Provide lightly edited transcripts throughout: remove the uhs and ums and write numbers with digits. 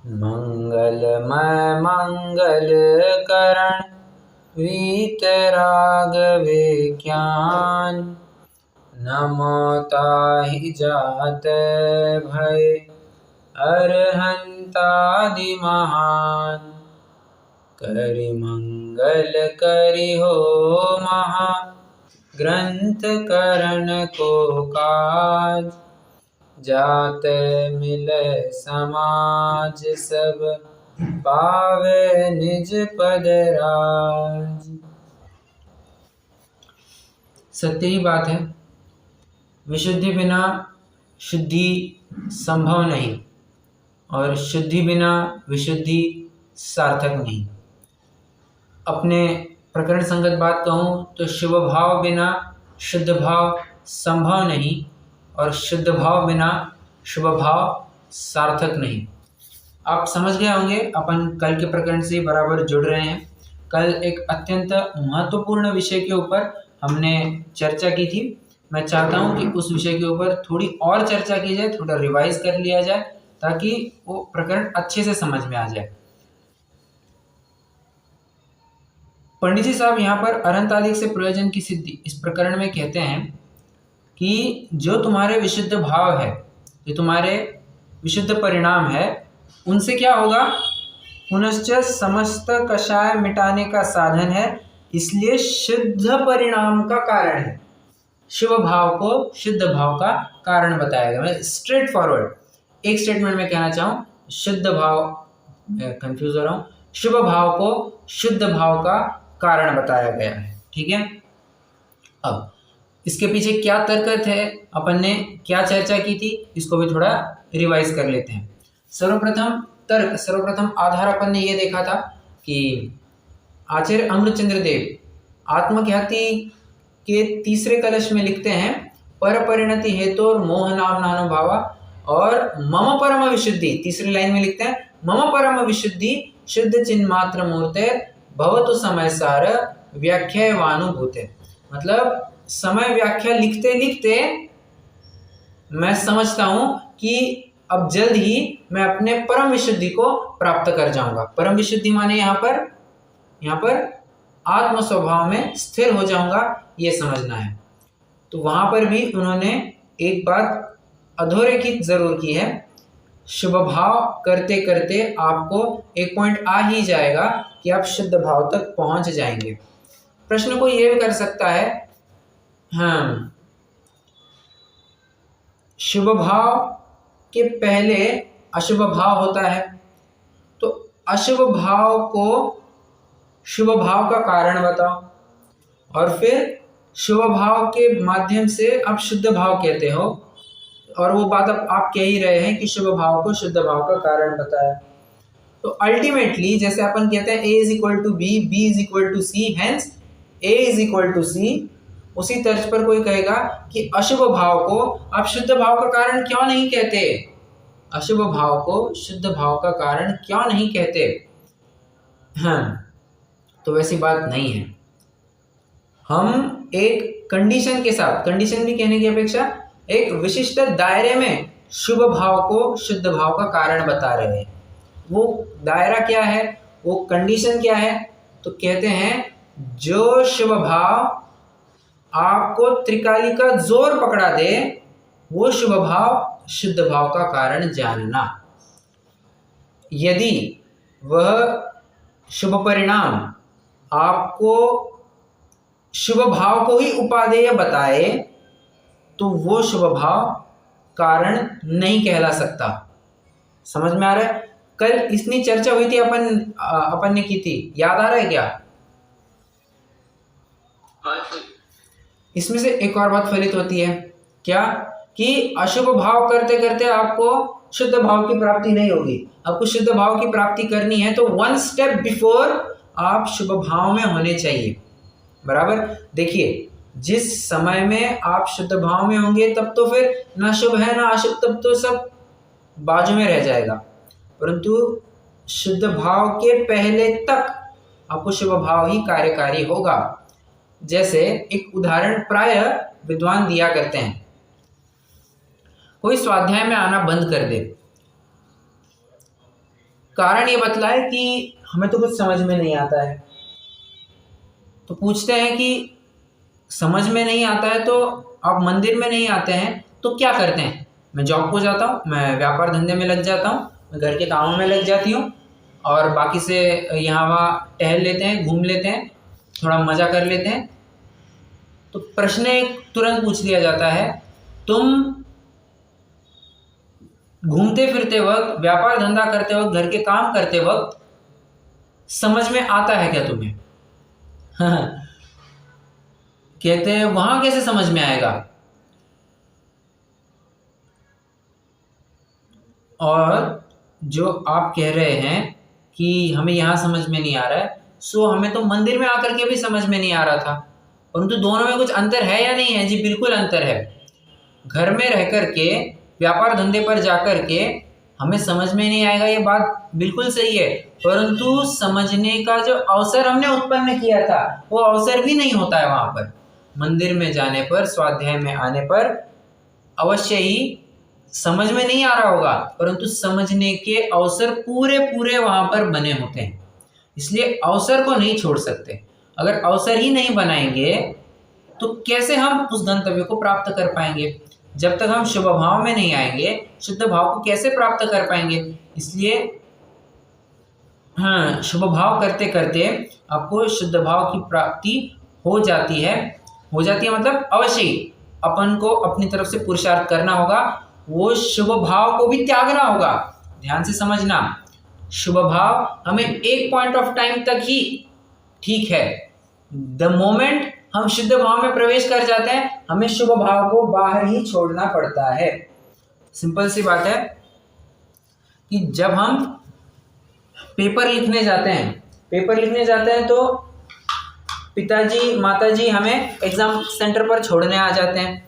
मंगलमय मंगल करण वीतराग विज्ञान। नमो ताहि जात भय अरहंतादि महान। करि मंगल करि हो महा ग्रंथ करण को काज। जात मिलै समाज सब पावे निज पद राज। सत्य ही बात है, विशुद्धि बिना शुद्धि संभव नहीं और शुद्धि बिना विशुद्धि सार्थक नहीं। अपने प्रकरण संगत बात कहूँ तो शुभ भाव बिना शुद्ध भाव संभव नहीं और शुद्ध भाव बिना शुभ भाव सार्थक नहीं। आप समझ गए होंगे, अपन कल के प्रकरण से बराबर जुड़ रहे हैं। कल एक अत्यंत महत्वपूर्ण विषय के ऊपर हमने चर्चा की थी। मैं चाहता हूं कि उस विषय के ऊपर थोड़ी और चर्चा की जाए, थोड़ा रिवाइज कर लिया जाए ताकि वो प्रकरण अच्छे से समझ में आ जाए। पंडित जी साहब यहाँ पर अरहंतादि से प्रयोजन की सिद्धि इस प्रकरण में कहते हैं कि जो तुम्हारे विशुद्ध भाव है, जो तुम्हारे विशुद्ध परिणाम है, उनसे क्या होगा? पुनश्च समस्त कषाय मिटाने का साधन है, इसलिए शुद्ध परिणाम का कारण है। शुभ भाव को शुद्ध भाव का कारण बताया गया। मैं स्ट्रेट फॉरवर्ड एक स्टेटमेंट में कहना चाहूँ, शुद्ध भाव, कंफ्यूज हो रहा हूँ, शुभ भाव को शुद्ध भाव का कारण बताया गया है। ठीक है, अब इसके पीछे क्या तर्क है, अपन ने क्या चर्चा की थी, इसको भी थोड़ा रिवाइज कर लेते हैं। सर्वप्रथम आधार अपन ने ये देखा था कि आचार्य अमृतचंद्र देव आत्मख्याति के तीसरे कलश में लिखते हैं, पर परिणति हेतु और मोह नाम नानुभावा, और मम परम विशुद्धि तीसरी लाइन में लिखते हैं, मम परम विशुद्धि शुद्ध चिन्मात्र मूर्ते भवतु समय सार व्याख्यावानुभूते। मतलब समय व्याख्या लिखते लिखते मैं समझता हूं कि अब जल्द ही मैं अपने परम विशुद्धि को प्राप्त कर जाऊंगा। परम विशुद्धि माने यहाँ पर आत्म स्वभाव में स्थिर हो जाऊंगा, ये समझना है। तो वहां पर भी उन्होंने एक बात अधोरेखित जरूर की है, शुभ भाव करते करते आपको एक पॉइंट आ ही जाएगा कि आप शुद्ध भाव तक पहुंच जाएंगे। प्रश्न को यह भी कर सकता है, हाँ, शुभ भाव के पहले अशुभ भाव होता है, तो अशुभ भाव को शुभ भाव का कारण बताओ, और फिर शुभ भाव के माध्यम से आप शुद्ध भाव कहते हो, और वो बात अब आप कह ही रहे हैं कि शुभ भाव को शुद्ध भाव का कारण बताया। तो अल्टीमेटली जैसे अपन कहते हैं A is equal to B, B is equal to C, hence A is equal to C, उसी तर्ज पर कोई कहेगा कि अशुभ भाव को आप शुद्ध भाव का कारण क्यों नहीं कहते? अशुभ भाव को शुद्ध भाव का कारण क्यों नहीं कहते? हाँ, तो वैसी बात नहीं है। हम एक कंडीशन के साथ, कंडीशन भी कहने की अपेक्षा एक विशिष्ट दायरे में शुभ भाव को शुद्ध भाव का कारण बता रहे हैं। वो दायरा क्या है, वो कंडीशन क्या है? तो कहते हैं जो शुभ भाव आपको त्रिकाली का जोर पकड़ा दे, वो शुभ भाव शुद्ध भाव का कारण जानना। यदि वह शुभ परिणाम आपको शुभ भाव को ही उपादेय बताए तो वो शुभ भाव कारण नहीं कहला सकता। समझ में आ रहा है? कल इतनी चर्चा हुई थी, अपन ने की थी, याद आ रहा है क्या? इसमें से एक और बात फलित होती है क्या, कि अशुभ भाव करते करते आपको शुद्ध भाव की प्राप्ति नहीं होगी। आपको शुद्ध भाव की प्राप्ति करनी है तो वन स्टेप बिफोर आप शुभ भाव में होने चाहिए। बराबर, देखिए जिस समय में आप शुद्ध भाव में होंगे तब तो फिर ना शुभ है ना अशुभ, तब तो सब बाजू में रह जाएगा। परंतु शुद्ध भाव के पहले तक आपको शुभ भाव ही कार्यकारी होगा। जैसे एक उदाहरण प्राय विद्वान दिया करते हैं, कोई स्वाध्याय में आना बंद कर दे, कारण ये बतलाए कि हमें तो कुछ समझ में नहीं आता है। तो पूछते हैं कि समझ में नहीं आता है तो आप मंदिर में नहीं आते हैं तो क्या करते हैं? मैं जॉब को जाता हूँ, मैं व्यापार धंधे में लग जाता हूँ, मैं घर के कामों में लग जाती हूँ और बाकी से यहाँ वहाँ टहल लेते हैं, घूम लेते हैं, थोड़ा मज़ा कर लेते हैं। तो प्रश्न एक तुरंत पूछ लिया जाता है, तुम घूमते फिरते वक्त, व्यापार धंधा करते वक्त, घर के काम करते वक्त समझ में आता है क्या तुम्हें? कहते हैं वहां कैसे समझ में आएगा? और जो आप कह रहे हैं कि हमें यहाँ समझ में नहीं आ रहा है, सो हमें तो मंदिर में आकर के भी समझ में नहीं आ रहा था, परंतु दोनों में कुछ अंतर है या नहीं है? जी बिल्कुल अंतर है। घर में रह कर के, व्यापार धंधे पर जाकर के हमें समझ में नहीं आएगा, ये बात बिल्कुल सही है, परंतु समझने का जो अवसर हमने उत्पन्न किया था वो अवसर भी नहीं होता है वहां पर। मंदिर में जाने पर, स्वाध्याय में आने पर अवश्य ही समझ में नहीं आ रहा होगा, परंतु समझने के अवसर पूरे पूरे वहां पर बने होते हैं, इसलिए अवसर को नहीं छोड़ सकते। अगर अवसर ही नहीं बनाएंगे तो कैसे हम उस गंतव्य को प्राप्त कर पाएंगे? जब तक हम शुभ भाव में नहीं आएंगे, शुद्ध भाव को कैसे प्राप्त कर पाएंगे? इसलिए हाँ, शुभ भाव करते करते आपको शुद्ध भाव की प्राप्ति हो जाती है। हो जाती है मतलब अवश्य ही अपन को अपनी तरफ से पुरुषार्थ करना होगा, वो शुभ भाव को भी त्यागना होगा। ध्यान से समझना, शुभ भाव हमें एक पॉइंट ऑफ टाइम तक ही ठीक है, द मोमेंट हम शुद्ध भाव में प्रवेश कर जाते हैं हमें शुभ भाव को बाहर ही छोड़ना पड़ता है। सिंपल सी बात है कि जब हम पेपर लिखने जाते हैं तो पिताजी माताजी हमें एग्जाम सेंटर पर छोड़ने आ जाते हैं।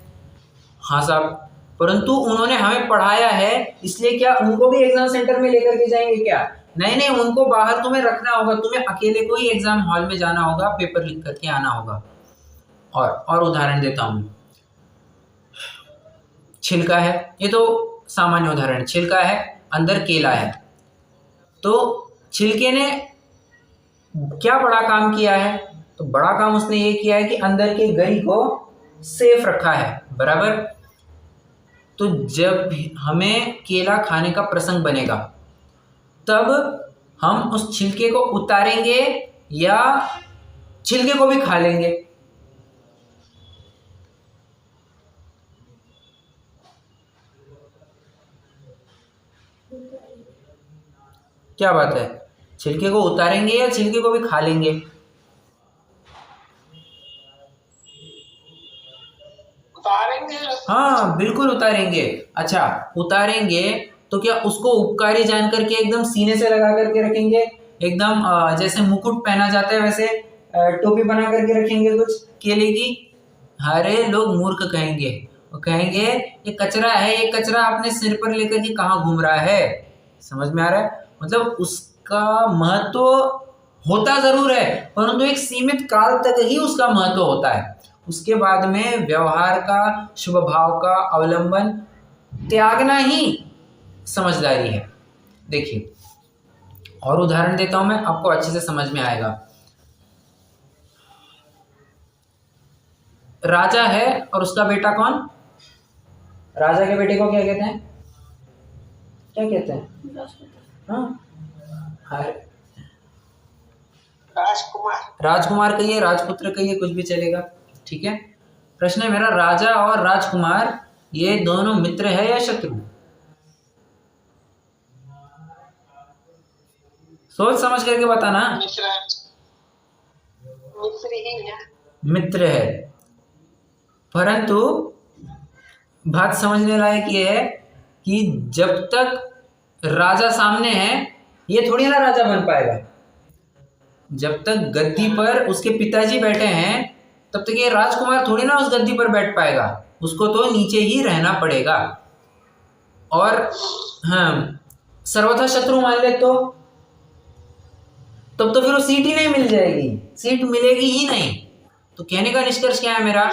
हाँ साहब, परंतु उन्होंने हमें पढ़ाया है, इसलिए क्या उनको भी एग्जाम सेंटर में लेकर के जाएंगे क्या? नहीं, उनको बाहर तुम्हें रखना होगा, तुम्हें अकेले को ही एग्जाम हॉल में जाना होगा, पेपर लिख करके आना होगा। और उदाहरण देता हूं, छिलका है, ये तो सामान्य उदाहरण, छिलका है, अंदर केला है, तो छिलके ने क्या बड़ा काम किया है? तो बड़ा काम उसने ये किया है कि अंदर के गरी को सेफ रखा है, बराबर। तो जब हमें केला खाने का प्रसंग बनेगा तब हम उस छिलके को उतारेंगे या छिलके को भी खा लेंगे? क्या बात है, छिलके को उतारेंगे या छिलके को भी खा लेंगे? उतारेंगे। हाँ बिल्कुल उतारेंगे। अच्छा, उतारेंगे तो क्या उसको उपकारी जान करके एकदम सीने से लगा करके रखेंगे, एकदम जैसे मुकुट पहना जाता है वैसे टोपी बना करके रखेंगे कुछ केले की? अरे लोग मूर्ख कहेंगे, वो कहेंगे ये कचरा है, ये कचरा अपने सिर पर लेकर के कहाँ घूम रहा है। समझ में आ रहा है? मतलब उसका महत्व होता जरूर है, परंतु एक सीमित काल तक ही उसका महत्व होता है, उसके बाद में व्यवहार का, शुभ भाव का अवलंबन त्यागना ही समझदारी है। देखिए और उदाहरण देता हूं मैं, आपको अच्छे से समझ में आएगा। राजा है और उसका बेटा कौन? राजा के बेटे को क्या कहते हैं? क्या कहते हैं? हाँ, राजकुमार कहिए, राजपुत्र कहिए, कुछ भी चलेगा, ठीक है। प्रश्न है मेरा, राजा और राजकुमार ये दोनों मित्र है या शत्रु? सोच समझ करके बताना। मित्र है, परंतु बात समझने लायक ये है कि जब तक राजा सामने है ये थोड़ी ना राजा बन पाएगा। जब तक गद्दी पर उसके पिताजी बैठे हैं तब तक ये राजकुमार थोड़ी ना उस गद्दी पर बैठ पाएगा, उसको तो नीचे ही रहना पड़ेगा। और हाँ, सर्वथा शत्रु मान ले तो तब तो फिर वो सीट ही नहीं मिल जाएगी, सीट मिलेगी ही नहीं। तो कहने का निष्कर्ष क्या है मेरा,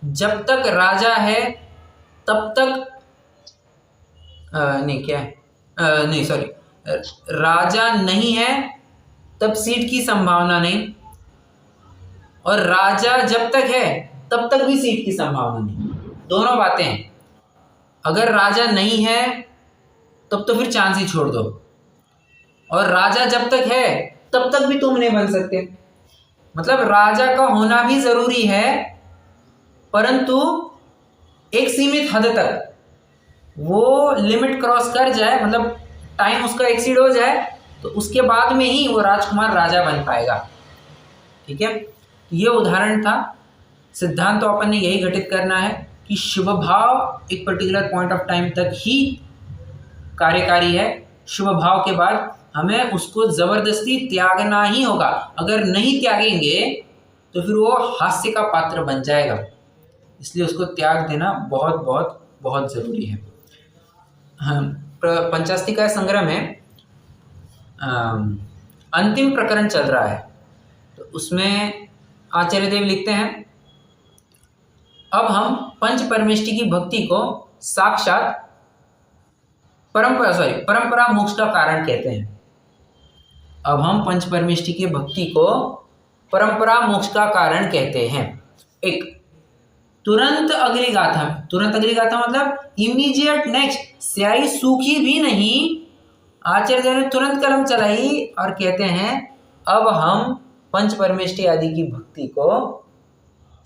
जब तक राजा है तब तक नहीं क्या है नहीं सॉरी, राजा नहीं है तब सीट की संभावना नहीं, और राजा जब तक है तब तक भी सीट की संभावना नहीं। दोनों बातें हैं। अगर राजा नहीं है तब तो फिर चांस ही छोड़ दो, और राजा जब तक है तब तक भी तुम नहीं बन सकते। मतलब राजा का होना भी जरूरी है, परंतु एक सीमित हद तक। वो लिमिट क्रॉस कर जाए, मतलब टाइम उसका एक्सीड हो जाए, तो उसके बाद में ही वो राजकुमार राजा बन पाएगा। ठीक है, ये उदाहरण था। सिद्धांत तो अपन ने यही घटित करना है कि शुभ भाव एक पर्टिकुलर पॉइंट ऑफ टाइम तक ही कार्यकारी है। शुभ भाव के बाद हमें उसको जबरदस्ती त्यागना ही होगा। अगर नहीं त्यागेंगे तो फिर वो हास्य का पात्र बन जाएगा, इसलिए उसको त्याग देना बहुत बहुत बहुत जरूरी है। पंचास्तिका संग्रह में अंतिम प्रकरण चल रहा है, तो उसमें आचार्य देव लिखते हैं, अब हम पंच परमेष्टि की भक्ति को साक्षात परंपरा मोक्ष का कारण कहते हैं। अब हम पंच परमेष्टि की भक्ति को परंपरा मोक्ष का कारण कहते हैं। एक तुरंत अगली गाथा में, तुरंत अगली गाथा मतलब इमीडिएट नेक्स्ट, स्याही सूखी भी नहीं, आचार्य देव ने तुरंत कलम चलाई और कहते हैं अब हम पंच परमेष्टि आदि की भक्ति को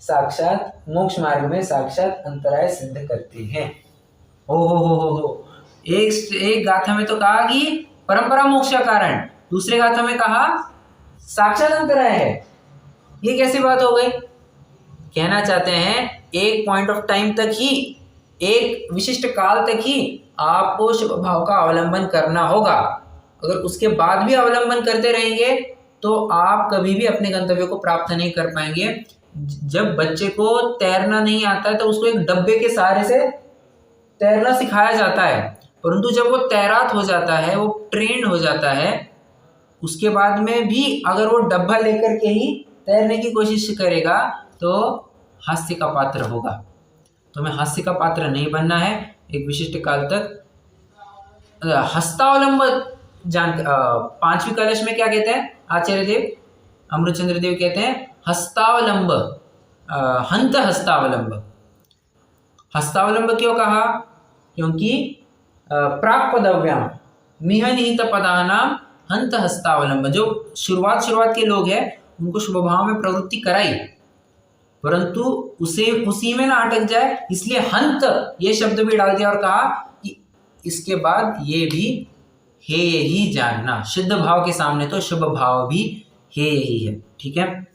साक्षात मोक्ष मार्ग में साक्षात अंतराय सिद्ध करते हैं। हो एक गाथा में तो कहा कि परंपरा मोक्ष का कारण, दूसरे गाथा में कहा साक्षात अंतराय है। ये कैसी बात हो गई? कहना चाहते हैं एक पॉइंट ऑफ टाइम तक ही, एक विशिष्ट काल तक ही आपको शुभ भाव का अवलंबन करना होगा। अगर उसके बाद भी अवलंबन करते रहेंगे तो आप कभी भी अपने गंतव्य को प्राप्त नहीं कर पाएंगे। जब बच्चे को तैरना नहीं आता है तो उसको एक डब्बे के सहारे से तैरना सिखाया जाता है, परंतु जब वो तैराक हो जाता है, वो ट्रेंड हो जाता है, उसके बाद में भी अगर वो डब्बा लेकर के ही तैरने की कोशिश करेगा तो हास्य का पात्र होगा। तो हमें हास्य का पात्र नहीं बनना है। एक विशिष्ट काल तक हस्तावलंब पांचवी कलश में क्या कहते हैं आचार्य देव, अमृतचंद्र देव कहते हैं हस्तावलंब, हंत हस्तावलंब। हस्तावलंब क्यों कहा? क्योंकि प्राक पदव्याम मिह निहित पदानाम हंत हस्तावलंब, जो शुरुआत के लोग हैं उनको शुभ भाव में प्रवृत्ति कराई, परंतु उसी में ना अटक जाए, इसलिए हंत ये शब्द भी डाल दिया और कहा कि इसके बाद ये भी हे ही जानना, शुद्ध भाव के सामने तो शुभ भाव भी हे ही है। ठीक है,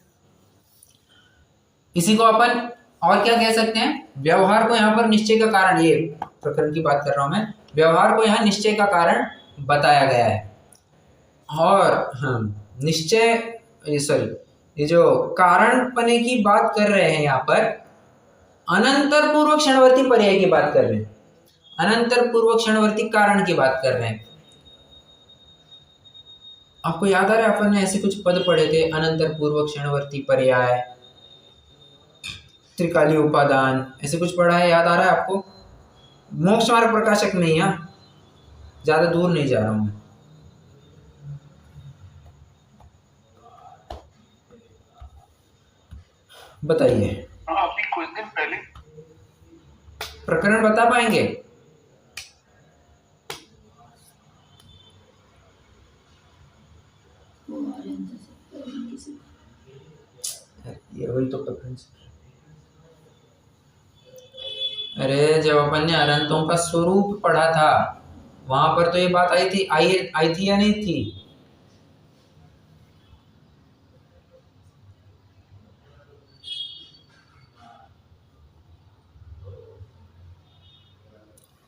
इसी को अपन और क्या कह सकते हैं? व्यवहार को यहाँ पर निश्चय का कारण, ये प्रकरण की बात कर रहा हूं मैं, व्यवहार को यहाँ निश्चय का कारण बताया गया है। और निश्चय ये जो कारण पने की बात कर रहे हैं यहाँ पर, अनंतर पूर्व क्षणवर्ती पर्याय की बात कर रहे हैं, अनंतर पूर्व क्षणवर्ती कारण की बात कर रहे हैं। आपको याद आ रहा है अपन ने ऐसे कुछ पद पढ़े थे, अनंतर पूर्व क्षणवर्ती पर्याय, त्रिकाली उपादान, ऐसे कुछ पढ़ा है, याद आ रहा है आपको? मोक्ष मार्ग प्रकाशक में, यहाँ ज्यादा दूर नहीं जा रहा हूं मैं। बताइए, अभी कुछ दिन पहले प्रकरण बता पाएंगे? ये वही तो प्रकरण। अरे जब अपन ने अनंतों का स्वरूप पढ़ा था वहां पर तो ये बात आई थी, आई थी या नहीं थी?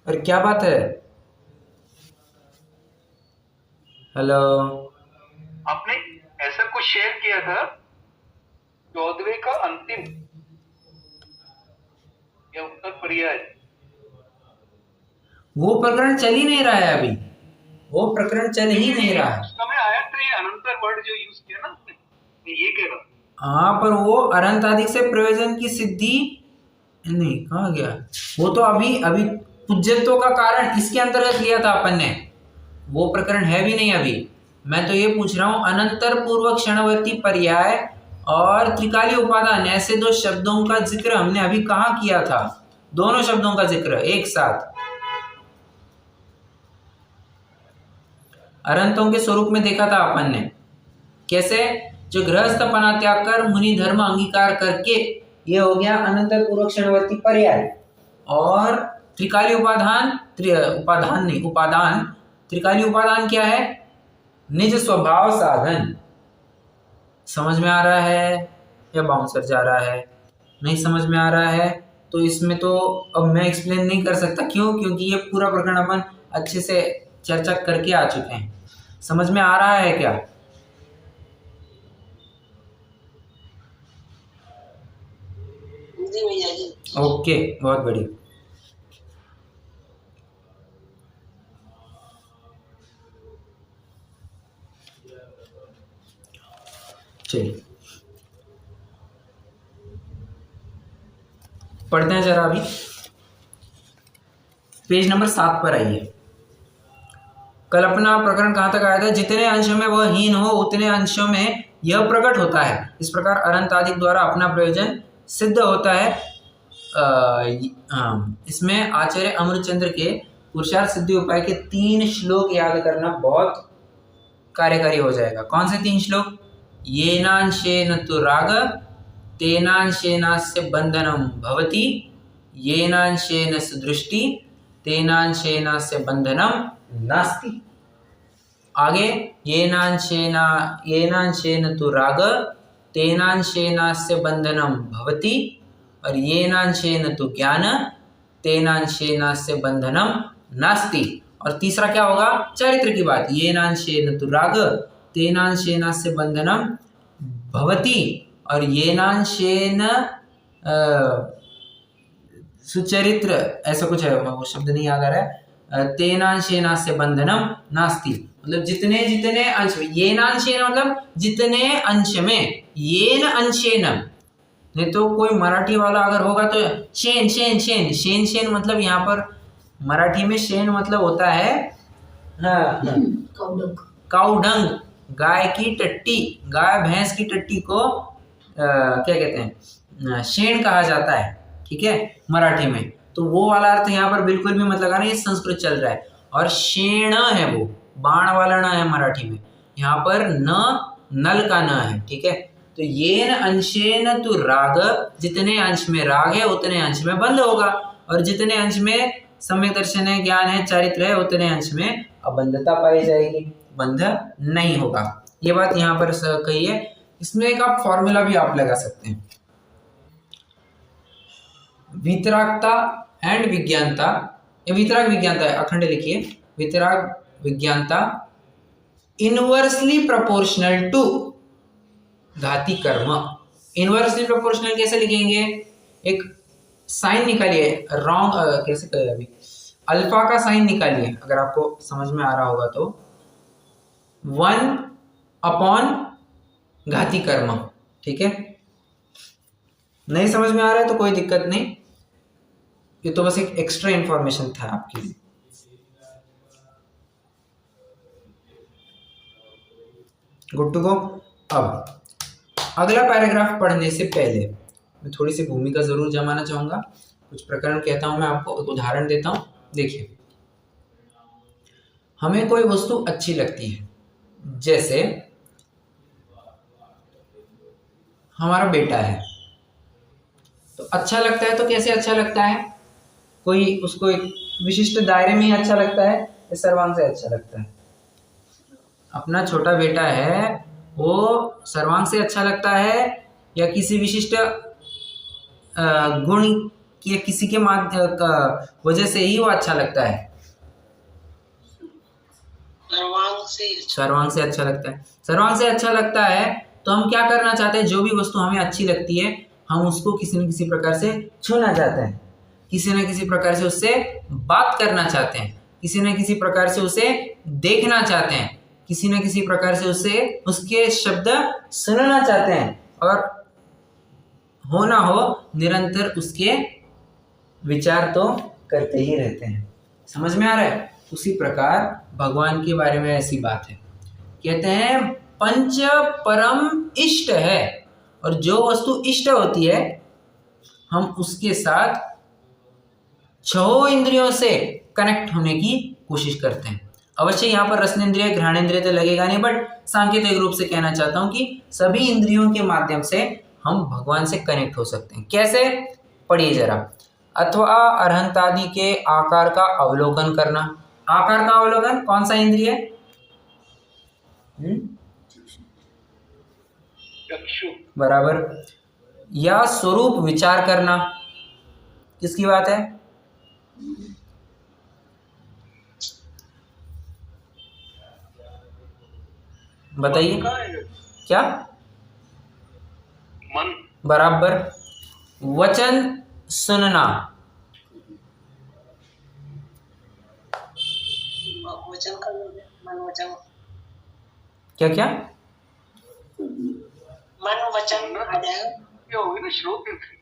अरे क्या बात है? हेलो, आपने ऐसा कुछ शेयर किया था 14वें का अंतिम या उत्तर पर्याय, वो प्रकरण चल ही नहीं रहा है अभी, वो प्रकरण चल ही नहीं रहा है। समय आया तो ये अनंतर वर्ड जो यूज किया ना आपने, मैं ये कह रहा हूं। हाँ, पर वो अनंत आदि से प्रयोजन की सिद्धि नहीं, कहाँ गया वो? तो अभी पूज्यत्व का कारण इसके अंतर्गत लिया था अपन ने, वो प्रकरण है भी नहीं अभी। मैं तो ये पूछ रहा हूँ अनंतर पूर्वक क्षणवर्ती पर्याय और त्रिकाली उपादान, ऐसे दो शब्दों का जिक्र हमने अभी कहाँ किया था? दोनों शब्दों का जिक्र एक साथ अरंतों के स्वरूप में देखा था अपन ने। कैसे? जो गृहस्थपना त्याग कर मुनि धर्म अंगीकार करके, ये हो गया अनंतर पूर्वक क्षणवर्ती पर्याय। और त्रिकाली उपादान, उपादान त्रिकाली उपादान क्या है? निज स्वभाव साधन। समझ में आ रहा है या बाउंसर जा रहा है? नहीं समझ में आ रहा है तो इसमें तो अब मैं एक्सप्लेन नहीं कर सकता। क्यों? क्योंकि ये पूरा प्रकरण अपन अच्छे से चर्चा करके आ चुके हैं। समझ में आ रहा है क्या? जी भैया जी। ओके, बहुत बढ़िया। चलिए पढ़ते हैं जरा। अभी पेज नंबर 7 पर आइए। कल्पना प्रकरण कहाँ तक आया था? जितने अंशों में वह हीन हो उतने अंशों में यह प्रकट होता है। इस प्रकार अनंत आदि द्वारा अपना प्रयोजन सिद्ध होता है। इसमें आचार्य अमृतचंद्र के पुरुषार्थ सिद्धि उपाय के 3 श्लोक याद करना बहुत कार्यकारी हो जाएगा। कौन से 3 श्लोक? येनांशेन तु राग तेनांशेनास्य बंधनम भवति, येनांशेन सुदृष्टि तेनांशेनास्य बंधनम नास्ति। आगे येनांशेन तु राग तेनांशेनास्य बंधनम भवति, और येनांशेन तु ज्ञान तेनांशेनास्य बंधनम नास्ति। और तीसरा क्या होगा? चरित्र की बात। येनांशेन तु राग तेनांशेनास्य बंधनम भवति, और येनांशेन सुचरित्र, ऐसा कुछ है, वो शब्द नहीं याद आ रहा है। तेनांशेनास्य बंधनम नास्ति, मतलब जितने जितने अंश में, येनांशेन मतलब जितने अंश में, येन अंशेन। नहीं तो कोई मराठी वाला अगर होगा तो Shane Shane Shane Shane Shane, मतलब यहाँ पर मराठी में शेन मतलब होता है काउडंग, गाय की टट्टी, गाय भैंस की टट्टी को क्या कहते हैं? शेन कहा जाता है। ठीक है, मराठी में। तो वो वाला अर्थ यहाँ पर बिल्कुल भी मत लगाना, ये संस्कृत चल रहा है। और शेण है, वो बाण वाला न है मराठी में, यहाँ पर न नल का न है। ठीक है, तो येन अंशेन तु राग, जितने अंश में राग है उतने अंश में बंध होगा, और जितने अंश में सम्यक दर्शन है, ज्ञान है, चारित्र है, उतने अंश में अबंधता पाई जाएगी, बंध नहीं होगा। ये बात यहाँ पर कही है। इसमें एक आप फॉर्मूला भी आप लगा सकते हैं। वितरागता एंड विज्ञानता, वितराग विज्ञानता है, अखंड लिखिए। वितराग विज्ञानता इनवर्सली प्रोपोर्शनल टू घाती कर्म। इनवर्सली प्रोपोर्शनल कैसे लिखेंगे? एक साइन निकालिए, रॉन्ग कैसे करें अभी, अल्फा का साइन निकालिए अगर आपको समझ में आ रहा होगा तो। 1 अपॉन घाती कर्म। ठीक है, नहीं समझ में आ रहा है तो कोई दिक्कत नहीं, ये तो बस एक एक्स्ट्रा इंफॉर्मेशन था आपके लिए। Good to go. अब अगला पैराग्राफ पढ़ने से पहले मैं थोड़ी सी भूमिका जरूर जमाना चाहूंगा। कुछ प्रकरण कहता हूं मैं आपको, एक उदाहरण देता हूं। देखिए, हमें कोई वस्तु अच्छी लगती है, जैसे हमारा बेटा है, तो अच्छा लगता है। तो कैसे अच्छा लगता है? कोई उसको एक विशिष्ट दायरे में ही अच्छा लगता है या सर्वांग से अच्छा लगता है? अपना छोटा बेटा है, वो सर्वांग से अच्छा लगता है या किसी विशिष्ट गुण या किसी के वजह से ही वो अच्छा लगता है? सर्वांग से अच्छा लगता है। सर्वांग से अच्छा लगता है तो हम क्या करना चाहते हैं? जो भी वस्तु हमें अच्छी लगती है, हम उसको किसी न किसी प्रकार से छूना चाहते हैं, किसी न किसी प्रकार से उससे बात करना चाहते हैं, किसी न किसी प्रकार से उसे देखना चाहते हैं, किसी न किसी प्रकार से उसके शब्द सुनना चाहते हैं, और हो ना हो निरंतर उसके विचार तो करते ही रहते हैं। समझ में आ रहा है? उसी प्रकार भगवान के बारे में ऐसी बात है, कहते हैं पंच परम इष्ट है, और जो वस्तु इष्ट होती है हम उसके साथ छह इंद्रियों से कनेक्ट होने की कोशिश करते हैं। अवश्य यहाँ पर रसनेंद्रिय घ्राणेंद्रिय तो लगेगा नहीं, बट सांकेतिक रूप से कहना चाहता हूँ कि सभी इंद्रियों के माध्यम से हम भगवान से कनेक्ट हो सकते हैं। कैसे, पढ़िए जरा। अथवा अरहंतादि के आकार का अवलोकन करना। आकार का अवलोकन कौन सा इंद्रिय है? चक्षु। बराबर। या स्वरूप विचार करना, किसकी बात है? बताइए क्या? मन। बराबर। वचन सुनना, वचन का मन वचन, क्या क्या? मन वचन आ जाएगा, क्या होगी ना, श्रोत इंद्रिय।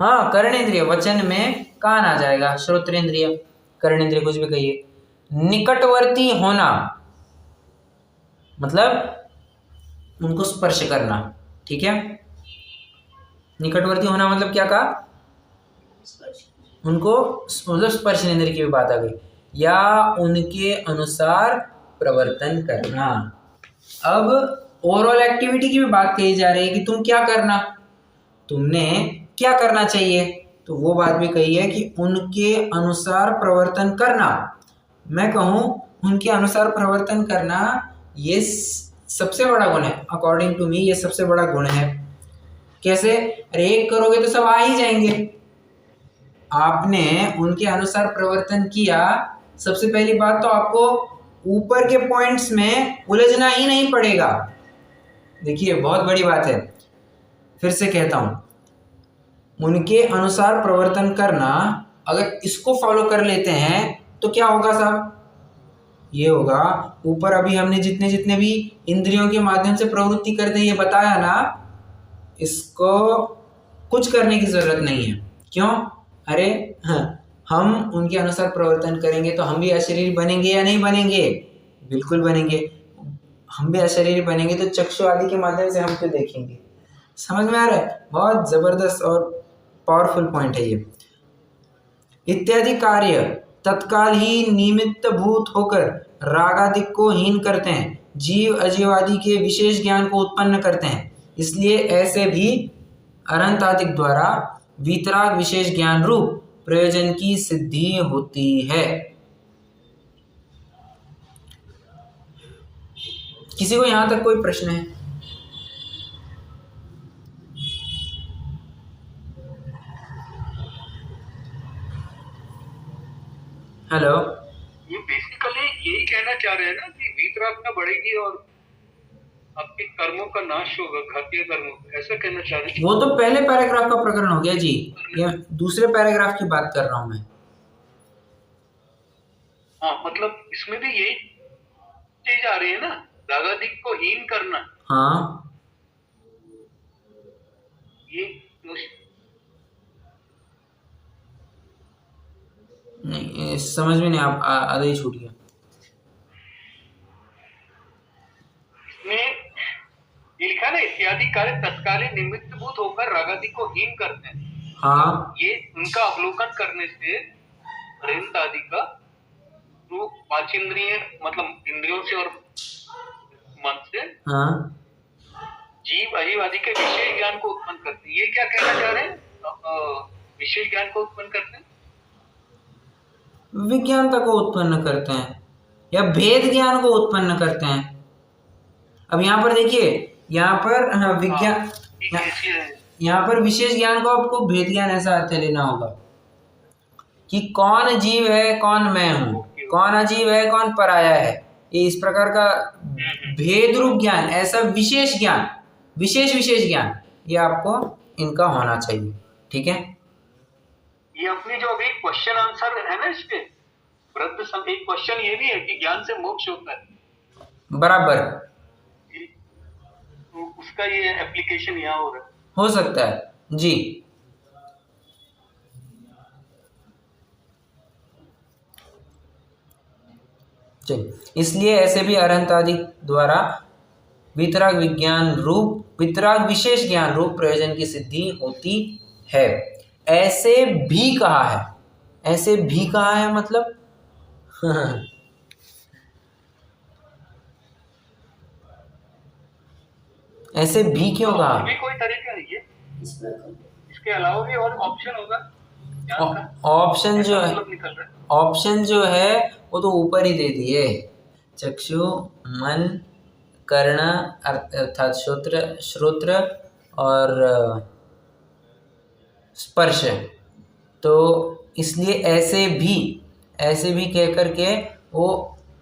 हाँ, कर्णेंद्रिय। वचन में कान आ जाएगा, श्रोत्रेंद्रिय, कर्णेंद्रिय, कुछ भी कहिए। निकटवर्ती होना मतलब उनको स्पर्श करना, ठीक है। निकटवर्ती होना मतलब क्या कहा? उनको मतलब स्पर्शेंद्रिय की भी बात आ गई। या उनके अनुसार प्रवर्तन करना। अब ओवरऑल एक्टिविटी की भी बात कही जा रही है कि तुम क्या करना, तुमने क्या करना चाहिए, तो वो बात भी कही है कि उनके अनुसार प्रवर्तन करना। मैं कहूँ उनके अनुसार प्रवर्तन करना, ये सबसे बड़ा गुण है। अकॉर्डिंग टू मी ये सबसे बड़ा गुण है। कैसे? अरे एक करोगे तो सब आ ही जाएंगे। आपने उनके अनुसार प्रवर्तन किया, सबसे पहली बात तो आपको ऊपर के पॉइंट्स में उलझना ही नहीं पड़ेगा। देखिए बहुत बड़ी बात है, फिर से कहता हूं, उनके अनुसार प्रवर्तन करना, अगर इसको फॉलो कर लेते हैं तो क्या होगा साहब? ये होगा, ऊपर अभी हमने जितने जितने भी इंद्रियों के माध्यम से प्रवृत्ति करते हैं ये बताया ना, इसको कुछ करने की जरूरत नहीं है। क्यों? अरे हाँ, हम उनके अनुसार प्रवर्तन करेंगे तो हम भी अशरीर बनेंगे या नहीं बनेंगे? बिल्कुल बनेंगे। हम भी अशरीर बनेंगे तो चक्षु आदि के माध्यम से हम क्यों देखेंगे? समझ में आ रहा है? बहुत जबरदस्त और पावरफुल पॉइंट है ये। इत्यादि कार्य तत्काल ही निमित्त भूत होकर रागादिक को हीन करते हैं, जीव अजीव आदि के विशेष ज्ञान को उत्पन्न करते हैं। इसलिए ऐसे भी अरहंतादिक द्वारा वीतराग विशेष ज्ञान रूप प्रयोजन की सिद्धि होती है। किसी को यहां तक कोई प्रश्न है? हेलो। ये बेसिकली यही कहना चाह रहे हैं ना कि वीतराग न बढ़ेगी और आपके कर्मों का नाश होगा, घातीय कर्मों का, ऐसा कहना चाह रहे हैं। वो तो पहले पैराग्राफ का प्रकरण हो गया जी, ये दूसरे पैराग्राफ की बात कर रहा हूं मैं। हाँ, मतलब इसमें भी यही चीज आ रही है ना, रागादिक को हीन करना। हाँ, ये नहीं समझ में नहीं, आप आधा ही छूट गया। इसमें ये लिखा ना, इत्यादि कार्य तत्कालीन निमित्तभूत होकर रागादिक को हीन करते हैं। हाँ, ये उनका अवलोकन करने से अरहंत आदि का जो पांच इंद्रिय, मतलब इंद्रियों से और मन से हाँ, जीव अजीव आदि के विशेष ज्ञान को उत्पन्न करते हैं। ये क्या कहना चाह रहे हैं? विशेष ज्ञान को उत्पन्न करते हैं, विज्ञानता को उत्पन्न करते हैं या भेद ज्ञान को उत्पन्न करते हैं। अब यहाँ पर देखिए, यहाँ पर हाँ, विज्ञान, यहाँ पर विशेष ज्ञान को आपको भेद ज्ञान ऐसा अर्थ लेना होगा कि कौन जीव है, कौन मैं हूँ, कौन अजीव है, कौन पराया है। ये इस प्रकार का भेद रूप ज्ञान, ऐसा विशेष ज्ञान, विशेष ज्ञान, ये आपको इनका होना चाहिए। ठीक है, ये अपनी जो अभी क्वेश्चन आंसर है ना इसके वृद्ध सब, एक क्वेश्चन ये भी है कि ज्ञान से मोक्ष होता है। बराबर, तो उसका ये एप्लीकेशन यहाँ हो रहा है। हो सकता है जी। चलिए, इसलिए ऐसे भी अरहंत आदि द्वारा वितराग विशेष ज्ञान रूप प्रयोजन की सिद्धि होती है। ऐसे भी कहा है, ऐसे भी कहा है मतलब ऐसे भी क्यों कहा? भी कोई तरीका है ये, इसके अलावा भी और ऑप्शन होगा? ऑप्शन जो है, निकल रहा है ऑप्शन जो है वो तो ऊपर ही दे दिए। चक्षु, मन, कर्ण अर्थात श्रोत्र और स्पर्श। तो इसलिए ऐसे भी कह करके वो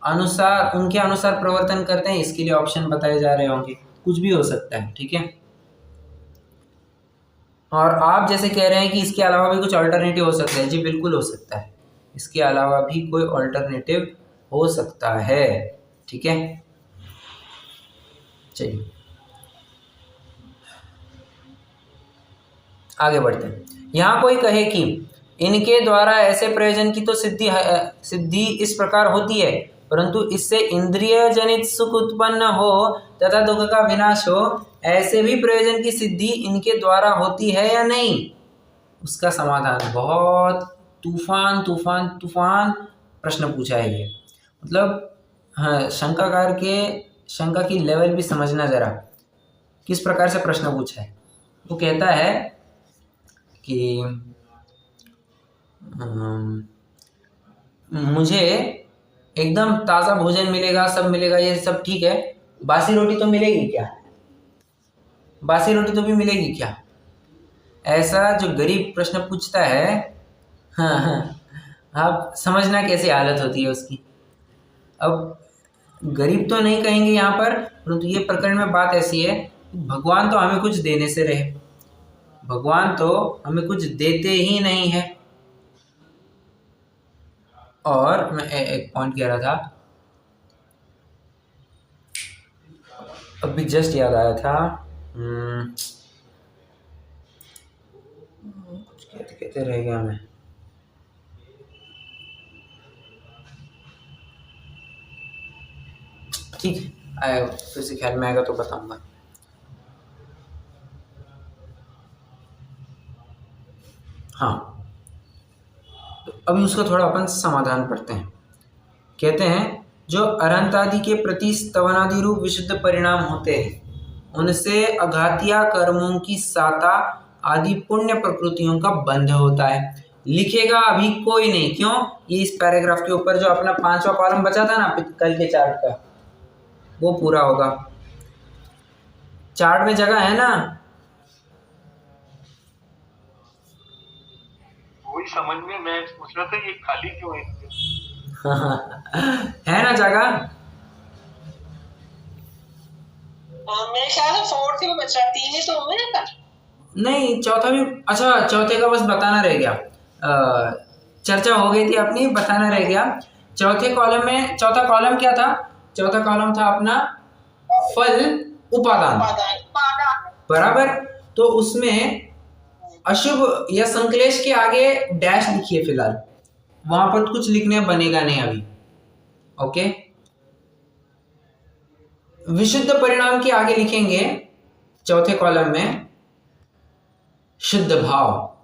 अनुसार, उनके अनुसार प्रवर्तन करते हैं, इसके लिए ऑप्शन बताए जा रहे होंगे। कुछ भी हो सकता है, ठीक है। और आप जैसे कह रहे हैं कि इसके अलावा भी कुछ अल्टरनेटिव हो सकता है, जी बिल्कुल हो सकता है, इसके अलावा भी कोई अल्टरनेटिव हो सकता है, ठीक है। चलिए आगे बढ़ते हैं। यहाँ कोई कहे कि इनके द्वारा ऐसे प्रयोजन की तो सिद्धि इस प्रकार होती है, परंतु इससे इंद्रिय जनित सुख उत्पन्न हो तथा दुख का विनाश हो, ऐसे भी प्रयोजन की सिद्धि इनके द्वारा होती है या नहीं? उसका समाधान बहुत तूफान प्रश्न पूछा है ये। मतलब हाँ, शंकाकार के शंका की लेवल भी समझना जरा, किस प्रकार से प्रश्न पूछा है। वो कहता है कि मुझे एकदम ताज़ा भोजन मिलेगा, सब मिलेगा, ये सब ठीक है, बासी रोटी तो मिलेगी क्या? बासी रोटी तो भी मिलेगी क्या? ऐसा जो गरीब प्रश्न पूछता है, हाँ, आप समझना कैसी हालत होती है उसकी। अब गरीब तो नहीं कहेंगे यहाँ पर, परंतु ये प्रकरण में बात ऐसी है, भगवान तो हमें कुछ देने से रहे, भगवान तो हमें कुछ देते ही नहीं है। और मैं एक पॉइंट कह रहा था, अभी जस्ट याद आया था, कुछ कहते रह गया मैं। ठीक है, फिर से ख्याल में आएगा तो बताऊंगा। हाँ, तो अभी उसका थोड़ा अपन समाधान पढ़ते हैं। कहते हैं जो अरहंत आदि के प्रति स्तवनादि रूप विशुद्ध परिणाम होते हैं, उनसे अघातिया कर्मों की साता आदि पुण्य प्रकृतियों का बंध होता है। लिखेगा अभी कोई नहीं, क्यों? ये इस पैराग्राफ के ऊपर जो अपना 5वां कॉलम बचा था ना कल के चार्ट का, वो पूरा होगा। चार्ट में जगह है ना? वही समझ में मैं पूछ रहा था ये खाली क्यों है? है ना जगह? मेरे ख्याल है 4th में बचा, 3 ही तो हुए ना। नहीं, चौथा भी, अच्छा चौथे का बस बताना रह गया। चर्चा हो गई थी अपनी, बताना रह गया। चौथे कॉलम में, चौथा कॉलम क्या था? चौथा कॉलम था अपना फल उपादान, बराबर। तो उसमें अशुभ या संक्लेश के आगे डैश लिखिए फिलहाल, वहां पर कुछ लिखने बनेगा नहीं अभी, ओके। विशुद्ध परिणाम के आगे लिखेंगे चौथे कॉलम में शुद्ध भाव।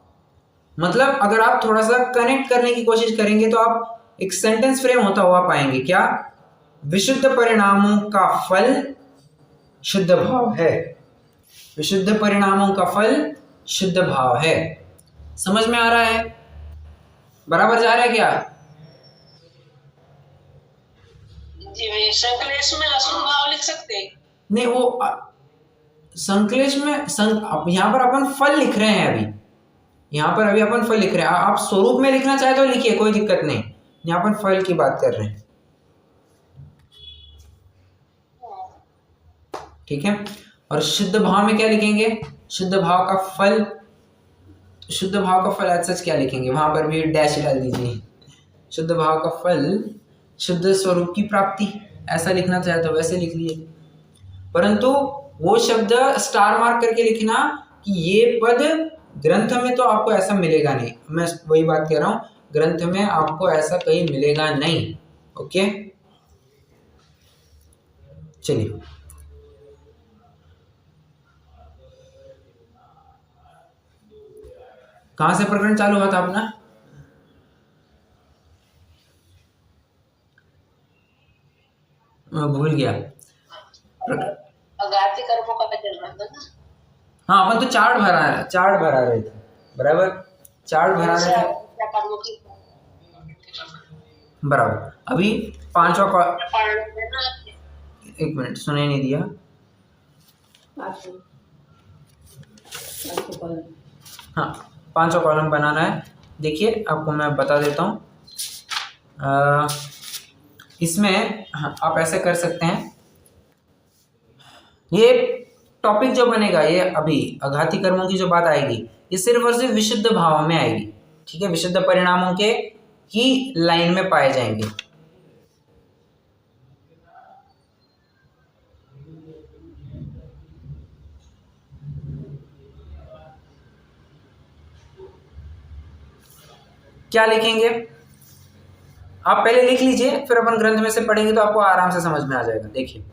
मतलब अगर आप थोड़ा सा कनेक्ट करने की कोशिश करेंगे तो आप एक सेंटेंस फ्रेम होता हुआ पाएंगे। क्या? विशुद्ध परिणामों का फल शुद्ध भाव है, विशुद्ध परिणामों का फल शुद्ध भाव है। समझ में आ रहा है? बराबर जा रहा है क्या? जी भैया, संकलेश में अशुभ भाव लिख सकते हैं? नहीं, वो संकलेश में यहाँ पर अपन फल लिख रहे हैं अभी, यहाँ पर अभी अपन फल लिख रहे हैं। आप स्वरूप में लिखना चाहे तो लिखिए, कोई दिक्कत नहीं। यहाँ पर फल की बात कर रहे हैं, ठीक है। और शुद्ध भाव में क्या लिखेंगे? शुद्ध भाव का फल, शुद्ध भाव का फल ऐसा क्या लिखेंगे? वहां पर भी डैश डाल दीजिए। शुद्ध भाव का फल शुद्ध स्वरूप की प्राप्ति, ऐसा लिखना चाहे तो वैसे लिख लिए, परंतु वो शब्द स्टार मार्क करके लिखना कि ये पद ग्रंथ में तो आपको ऐसा मिलेगा नहीं। मैं वही बात कह रहा हूँ, ग्रंथ में आपको ऐसा कहीं मिलेगा नहीं, ओके। चलिए, कहाँ से प्रकरण चालू हुआ था अपना? मैं भूल गया। अगाति कर्मों का चल रहा था ना। हाँ, अपन तो चार्ट भरा रहे थे, बराबर, चार्ट भरा रहे थे, क्या कर्मों की बराबर। अभी पांचवा पढ़ लेना। एक मिनट, सुने नहीं दिया। हाँ, पांचवा कॉलम बनाना है। देखिए, आपको मैं बता देता हूँ। इसमें आप ऐसे कर सकते हैं, ये टॉपिक जो बनेगा, ये अभी आघाती कर्मों की जो बात आएगी, ये सिर्फ और सिर्फ विशुद्ध भाव में आएगी, ठीक है, विशुद्ध परिणामों के ही लाइन में पाए जाएंगे। क्या लिखेंगे? आप पहले लिख लीजिए, फिर अपन ग्रंथ में से पढ़ेंगे तो आपको आराम से समझ में आ जाएगा। देखिए,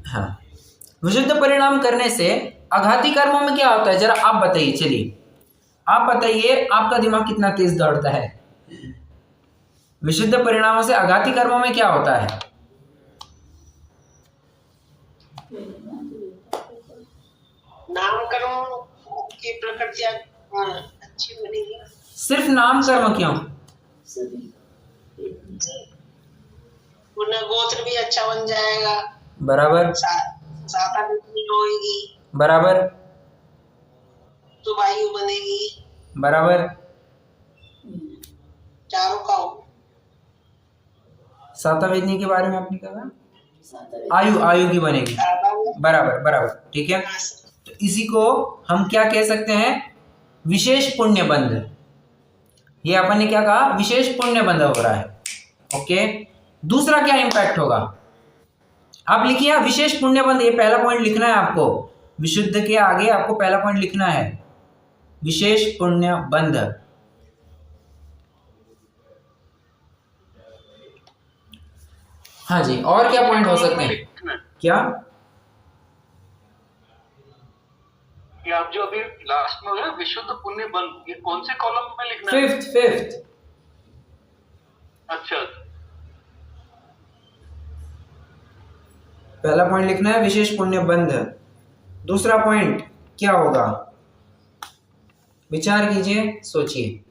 हाँ, विशुद्ध परिणाम करने से आघाती कर्मों में क्या होता है, जरा आप बताइए। चलिए, आप बताइए, आपका दिमाग कितना तेज दौड़ता है। विशुद्ध परिणामों से आघाती कर्मों में क्या होता है? नामकरण की प्रकृतियां अच्छी बनेगी। सिर्फ नाम कर्म क्यों? पुनः गोत्र भी अच्छा बन जाएगा, बराबर, साता भी होगी, बराबर, तो वायु बनेगी, बराबर, चारों का हो। सातावेदनी के बारे में आपने कहा, आयु की बनेगी, बराबर बराबर, ठीक है। तो इसी को हम क्या कह सकते हैं? विशेष पुण्य बंध। ये अपन ने क्या कहा? विशेष पुण्य बंध हो रहा है। ओके, दूसरा क्या इंपैक्ट होगा? आप लिखिए, विशेष पुण्य बंध, ये पहला पॉइंट लिखना है आपको। विशुद्ध के आगे आपको पहला पॉइंट लिखना है, विशेष पुण्य बंध। हाँ जी, और क्या पॉइंट हो सकते हैं? क्या कि आप जो अभी लास्ट में है विशुद्ध पुण्य बंध, ये कौन से कॉलम में लिखना है? फिफ्थ। अच्छा, पहला पॉइंट लिखना है विशेष पुण्य बंध। दूसरा पॉइंट क्या होगा? विचार कीजिए, सोचिए।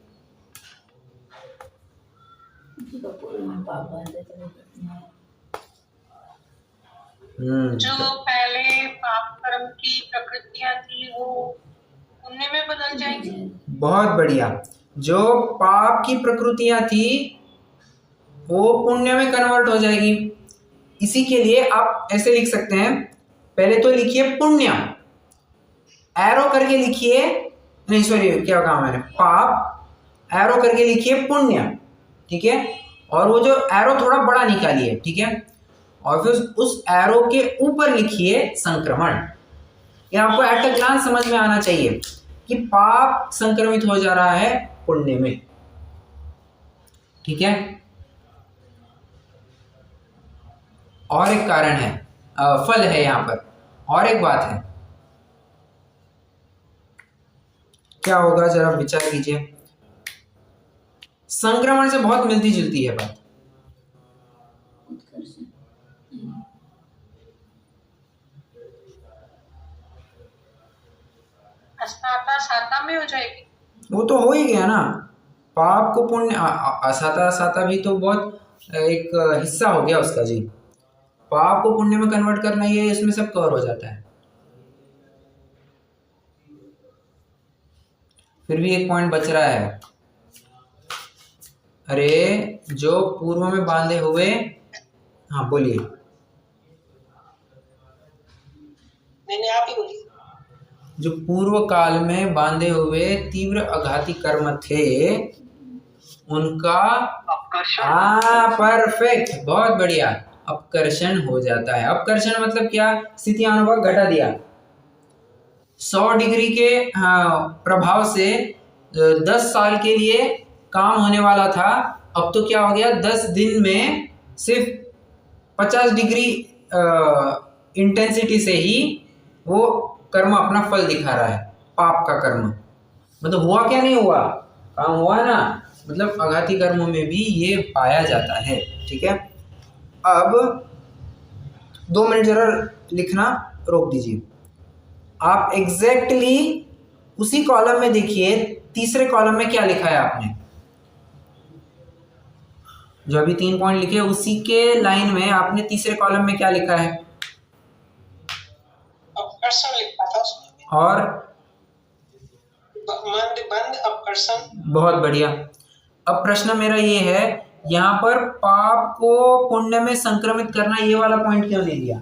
जो पहले पाप कर्म की प्रकृतियां थी वो पुण्य में बदल जाएंगी। बहुत बढ़िया। जो पाप की प्रकृतियां थी वो पुण्य में कन्वर्ट हो जाएगी। इसी के लिए आप ऐसे लिख सकते हैं, पहले तो लिखिए पुण्य, एरो करके लिखिए, नहीं सॉरी, क्या कहा मैंने, पाप, एरो करके लिखिए पुण्य, ठीक है। और वो जो एरो थोड़ा बड़ा निकालिए, ठीक है, और फिर उस एरो के ऊपर लिखिए संक्रमण। ये आपको एट अ ग्लांस समझ में आना चाहिए कि पाप संक्रमित हो जा रहा है पुण्य में, ठीक है। और एक कारण है, फल है यहाँ पर, और एक बात है, क्या होगा जरा विचार कीजिए। संक्रमण से बहुत मिलती जुलती है बात। साता में हो जाएगी, वो तो हो ही गया ना। पाप को पुण्य, साता भी तो बहुत एक हिस्सा हो गया उसका जी। पाप को पुण्य में कन्वर्ट करना, ये इसमें सब कवर हो जाता है। फिर भी एक पॉइंट बच रहा है। अरे जो पूर्व में बांधे हुए, हाँ बोलिए। मैंने आप ही बोली। जो पूर्व काल में बांधे हुए तीव्र आघाती कर्म थे, उनका परफेक्ट, बहुत बढ़िया, अपकर्षण हो जाता है। अपकर्षण मतलब क्या? स्थिति अनुभव घटा दिया। 100 डिग्री के प्रभाव से 10 साल के लिए काम होने वाला था, अब तो क्या हो गया, 10 दिन में सिर्फ 50 डिग्री इंटेंसिटी से ही वो कर्म अपना फल दिखा रहा है, पाप का कर्म। मतलब हुआ क्या, नहीं हुआ, काम हुआ ना, मतलब आघाती कर्मों में भी ये पाया जाता है। ठीक है, अब 2 मिनट जरा लिखना रोक दीजिए। आप एग्जैक्टली उसी कॉलम में देखिए, तीसरे कॉलम में क्या लिखा है आपने, जो अभी 3 पॉइंट लिखे उसी के लाइन में आपने तीसरे कॉलम में क्या लिखा है, अपकर्षण लिखा था उसमें, और मंद बंद अपकर्षण। बहुत बढ़िया। अब प्रश्न मेरा ये है, यहाँ पर पाप को पुण्य में संक्रमित करना, ये वाला पॉइंट क्यों नहीं दिया?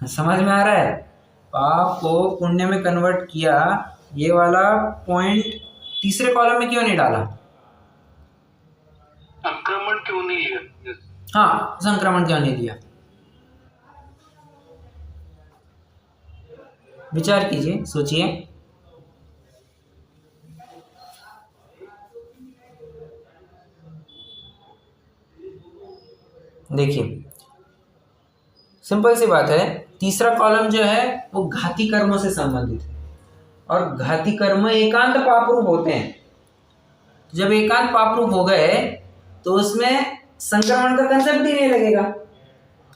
समझ में आ रहा है? पाप को पुण्य में कन्वर्ट किया, ये वाला पॉइंट तीसरे कॉलम में क्यों नहीं डाला? संक्रमण क्यों नहीं लिया? हाँ, संक्रमण क्यों नहीं दिया? विचार कीजिए, सोचिए। देखिए, सिंपल सी बात है, तीसरा कॉलम जो है वो घाती कर्मों से संबंधित है, और घाती कर्म एकांत पापरूप होते हैं। जब एकांत पापरूप हो गए तो उसमें संक्रमण का कंसेप्ट ही नहीं लगेगा।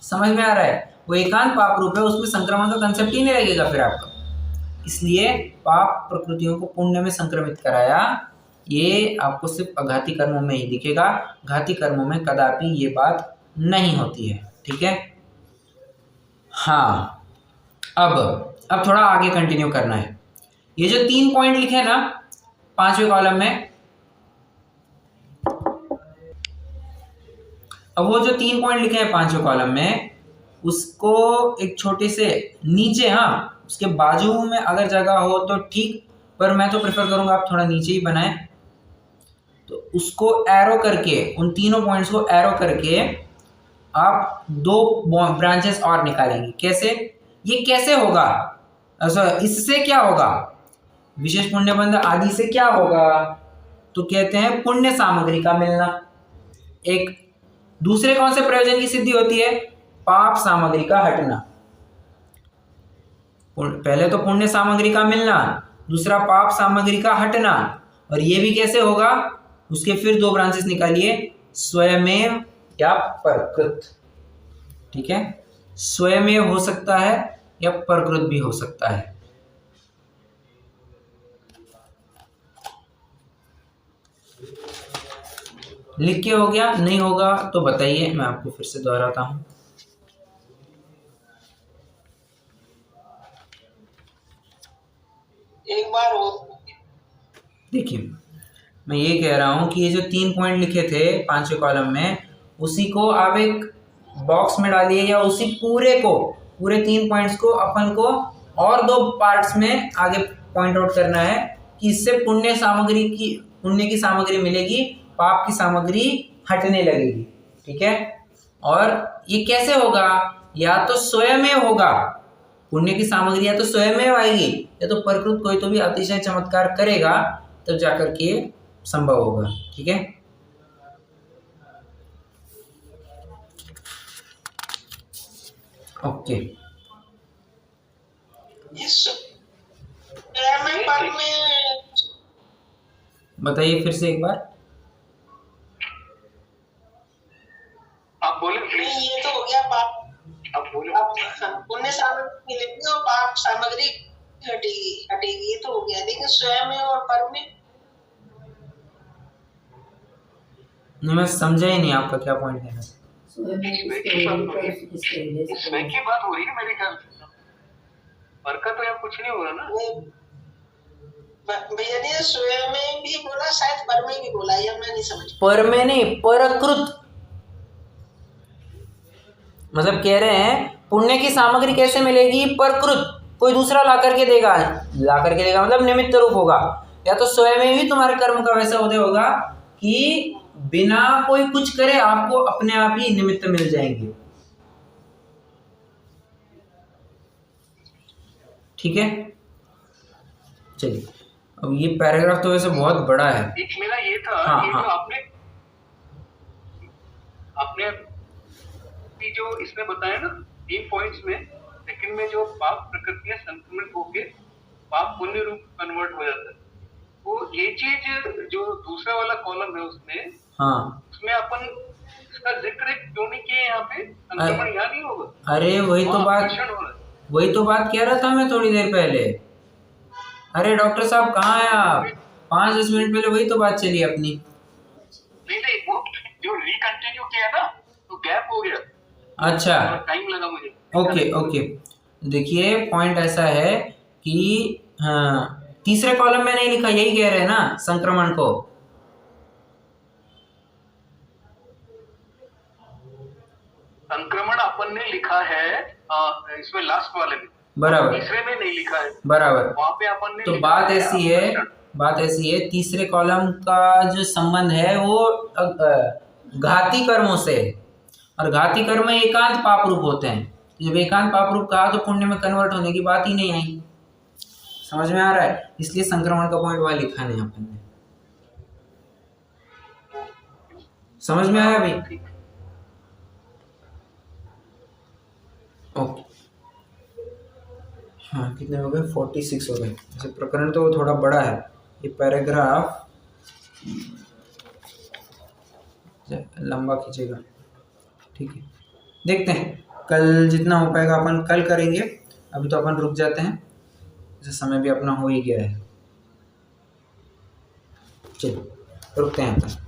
समझ में आ रहा है? वो एकांत पापरूप है, उसमें संक्रमण का कंसेप्ट ही नहीं लगेगा फिर आपका। इसलिए पाप प्रकृतियों को पुण्य में संक्रमित कराया, ये आपको सिर्फ अघाती कर्मों में ही दिखेगा, घाती कर्मों में कदापि ये बात नहीं होती है। ठीक है, हाँ। अब थोड़ा आगे कंटिन्यू करना है। ये जो 3 पॉइंट लिखे ना 5वें कॉलम में, अब वो जो 3 पॉइंट लिखे हैं 5वें कॉलम में, उसको एक छोटे से नीचे, हाँ उसके बाजू में अगर जगह हो तो ठीक, पर मैं तो प्रेफर करूंगा आप थोड़ा नीचे ही बनाएं। तो उसको एरो करके, उन तीनों पॉइंट्स को एरो करके आप 2 ब्रांचेस और निकालेंगे। कैसे? ये कैसे होगा? अच्छा, इससे क्या होगा? विशेष पुण्य बंध आदि से क्या होगा? तो कहते हैं पुण्य सामग्री का मिलना। एक दूसरे कौन से प्रयोजन की सिद्धि होती है? पाप सामग्री का हटना। पहले तो पुण्य सामग्री का मिलना, दूसरा पाप सामग्री का हटना। और ये भी कैसे होगा? उसके फिर 2 ब्रांचेस निकालिए, स्वयमेव या परकृत। ठीक है, स्वयमेव हो सकता है या परकृत भी हो सकता है। लिख के हो गया? नहीं होगा तो बताइए, मैं आपको फिर से दोहराता हूं। एक बार हो, देखिए, मैं ये कह रहा हूं कि ये जो 3 पॉइंट लिखे थे 5वें कॉलम में, उसी को आप एक बॉक्स में डालिए, या उसी पूरे 3 पॉइंट्स को अपन को और 2 पार्ट्स में आगे पॉइंट आउट करना है कि इससे पुण्य की सामग्री मिलेगी, पाप की सामग्री हटने लगेगी। ठीक है, और ये कैसे होगा? या तो स्वयमेव होगा, पुण्य की सामग्री या तो स्वयमेव आएगी, या तो प्रकृत कोई तो भी अतिशय चमत्कार करेगा, तब जाकर के संभव होगा। ठीक है, ओके। बताइए फिर से एक बार। आप बोले प्लीज। ये तो हो गया पाप, आप बोले। पुण्य सामग्री मिलेगी और पाप सामग्री हटेगी, ये तो हो गया। लेकिन स्वयं में और पर में नहीं, मैं समझा ही नहीं आपका क्या पॉइंट है। इसमें की बात हो रही है मेरे ख्याल से। पर का तो यहाँ कुछ नहीं हो रहा ना। भैया ने स्वयं में भी बोला, शायद पर में भी बोला, या मैं नहीं समझ। पर में नहीं, परकृत। मतलब कह रहे हैं पुण्य की सामग्री कैसे मिलेगी? परकृत, कोई दूसरा ला करके देगा मतलब निमित्त रूप होगा। या तो स्वयं में भी तुम्हारे कर्म का वैसा उदय होगा कि बिना कोई कुछ करे आपको अपने आप ही निमित्त मिल जाएंगे। ठीक है, चलिए। अब ये पैराग्राफ तो वैसे बहुत बड़ा है। एक मेरा ये था, हाँ, ये हाँ। जो आपने कि जो इसमें बताया ना 3 पॉइंट्स में, सेकंड में जो पाप प्रकृतियां संक्रमित होके पाप पुण्य रूप कन्वर्ट हो जाता है, वो ये चीज जो दूसरा वाला कॉलम है उसमें, हाँ उसमें अपन इसका जिक्र क्यों नहीं किया यहाँ पे? संक्रमण यहाँ नहीं होगा, अरे वही तो वहाँ बात आकर्षण हो रहा है। वही तो बात कह रहा था मैं थोड़ी देर पहले। अरे डॉक्टर साहब कहाँ हैं आप? 5-10 मिनट पहले वही तो बात चली अपनी। नहीं वो जो रिकंटिन्यू किया ना तो गैप हो गया, अच्छा टाइम लगा मुझे। ओके ओके, देखिए पॉइंट ऐसा है कि हाँ, तीसरे कॉलम में नहीं लिखा, यही कह रहे हैं ना संक्रमण को। संक्रमण अपन ने लिखा है इसमें लास्ट वाले में, बराबर तीसरे में नहीं लिखा है, बराबर। वहां पे अपन ने तो लिखा बात है ऐसी है, आकर्षण। बात ऐसी है, तीसरे कॉलम का जो संबंध है वो घाती कर्मों से है, और घाती कर्म एकांत पाप रूप होते हैं। जब एकांत पाप रूप कहा तो पुण्य में कन्वर्ट होने की बात ही नहीं आई। समझ में आ रहा है? इसलिए संक्रमण का पॉइंट वहां लिखा नहीं अपन ने। समझ में आया भाई? ओके हाँ, कितने हो गए? 46 हो गए। जैसे प्रकरण तो थोड़ा बड़ा है, ये पैराग्राफ लंबा खींचेगा। ठीक है, देखते हैं कल जितना हो पाएगा अपन कल करेंगे। अभी तो अपन रुक जाते हैं, जैसे समय भी अपना हो ही गया है। चलिए रुकते हैं अपन।